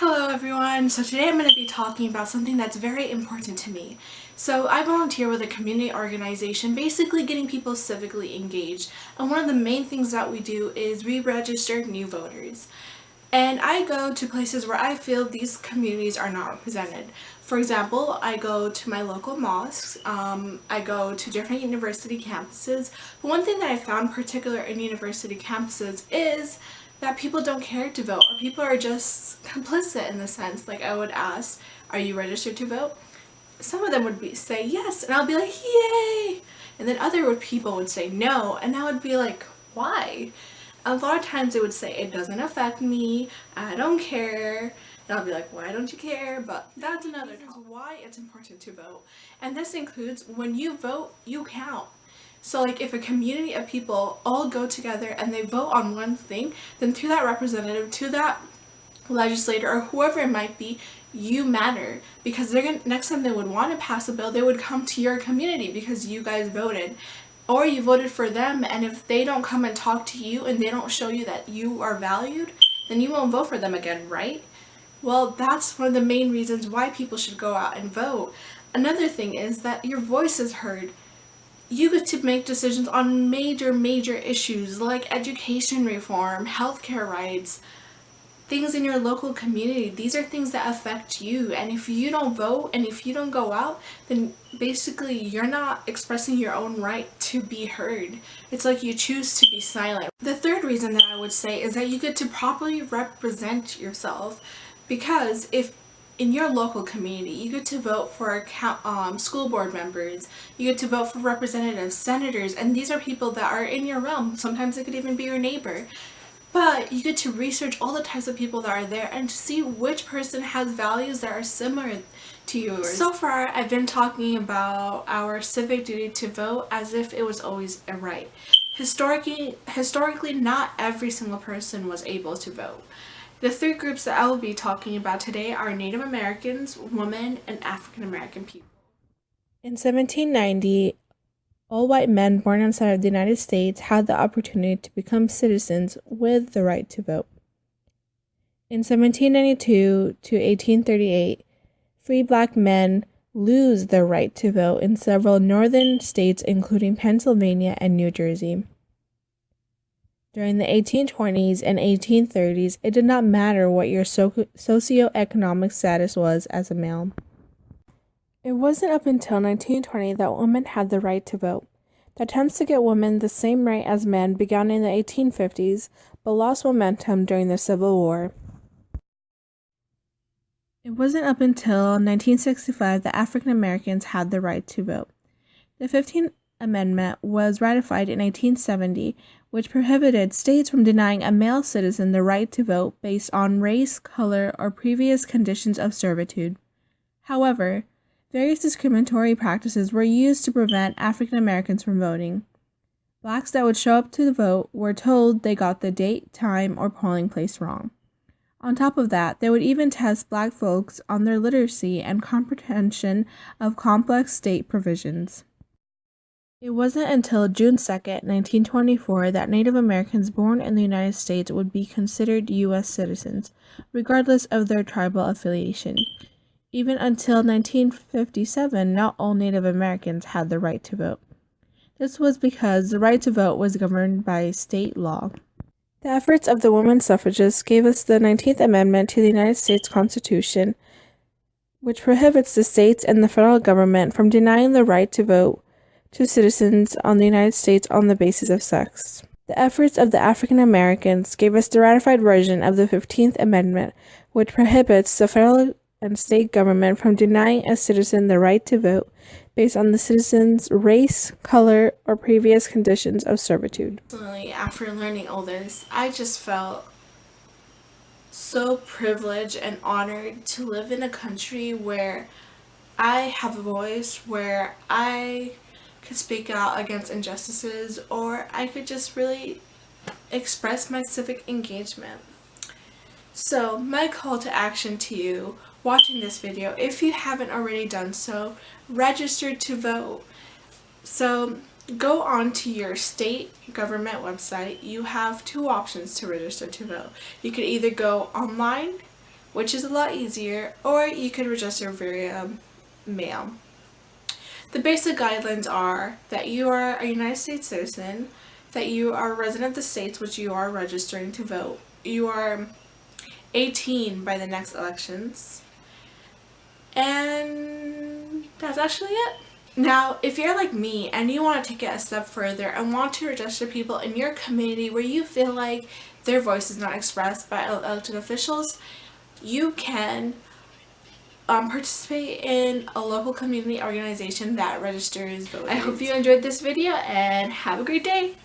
Hello everyone! So today I'm going to be talking about something that's very important to me. So I volunteer with a community organization, basically getting people civically engaged. And one of the main things that we do is we register new voters. And I go to places where I feel these communities are not represented. For example, I go to my local mosques, I go to different university campuses. But one thing that I found particular in university campuses is that people don't care to vote, or people are just complicit in the sense. Like, I would ask, are you registered to vote? Some of them would say yes, and I'll be like, yay! And then other people would say no, and I would be like, why? A lot of times they would say, it doesn't affect me, I don't care. And I'll be like, why don't you care? But that's another topic. Why it's important to vote. And this includes when you vote, you count. So like if a community of people all go together and they vote on one thing, then to that representative, to that legislator, or whoever it might be, you matter. Because they're gonna, next time they would want to pass a bill, they would come to your community because you guys voted. Or you voted for them, and if they don't come and talk to you and they don't show you that you are valued, then you won't vote for them again, right? Well, that's one of the main reasons why people should go out and vote. Another thing is that your voice is heard. You get to make decisions on major issues like education reform, healthcare rights, things in your local community. These are things that affect you, and if you don't vote and if you don't go out, then basically you're not expressing your own right to be heard. It's like you choose to be silent. The third reason that I would say is that you get to properly represent yourself, because if in your local community, you get to vote for school board members, you get to vote for representatives, senators, and these are people that are in your realm. Sometimes it could even be your neighbor. But you get to research all the types of people that are there and to see which person has values that are similar to yours. So far, I've been talking about our civic duty to vote as if it was always a right. Historically, not every single person was able to vote. The three groups that I will be talking about today are Native Americans, women, and African American people. In 1790, all white men born outside of the United States had the opportunity to become citizens with the right to vote. In 1792 to 1838, free black men lose their right to vote in several northern states, including Pennsylvania and New Jersey. During the 1820s and 1830s, it did not matter what your socioeconomic status was as a male. It wasn't up until 1920 that women had the right to vote. The attempts to get women the same right as men began in the 1850s, but lost momentum during the Civil War. It wasn't up until 1965 that African Americans had the right to vote. The 15th Amendment was ratified in 1870, which prohibited states from denying a male citizen the right to vote based on race, color, or previous conditions of servitude. However, various discriminatory practices were used to prevent African Americans from voting. Blacks that would show up to the vote were told they got the date, time, or polling place wrong. On top of that, they would even test black folks on their literacy and comprehension of complex state provisions. It wasn't until June 2, 1924, that Native Americans born in the United States would be considered U.S. citizens, regardless of their tribal affiliation. Even until 1957, not all Native Americans had the right to vote. This was because the right to vote was governed by state law. The efforts of the women suffragists gave us the 19th Amendment to the United States Constitution, which prohibits the states and the federal government from denying the right to vote to citizens on the United States on the basis of sex. The efforts of the African Americans gave us the ratified version of the 15th Amendment, which prohibits the federal and state government from denying a citizen the right to vote based on the citizen's race, color, or previous conditions of servitude. Personally, after learning all this, I just felt so privileged and honored to live in a country where I have a voice, where I could speak out against injustices, or I could just really express my civic engagement. So my call to action to you watching this video, if you haven't already done so, register to vote. So go on to your state government website. You have two options to register to vote. You could either go online which is a lot easier, or you could register via mail. The basic guidelines are that you are a United States citizen, that you are a resident of the states which you are registering to vote, you are 18 by the next elections, and that's actually it. Now, if you're like me and you want to take it a step further and want to register people in your community where you feel like their voice is not expressed by elected officials, you can participate in a local community organization that registers voters. I hope you enjoyed this video and have a great day!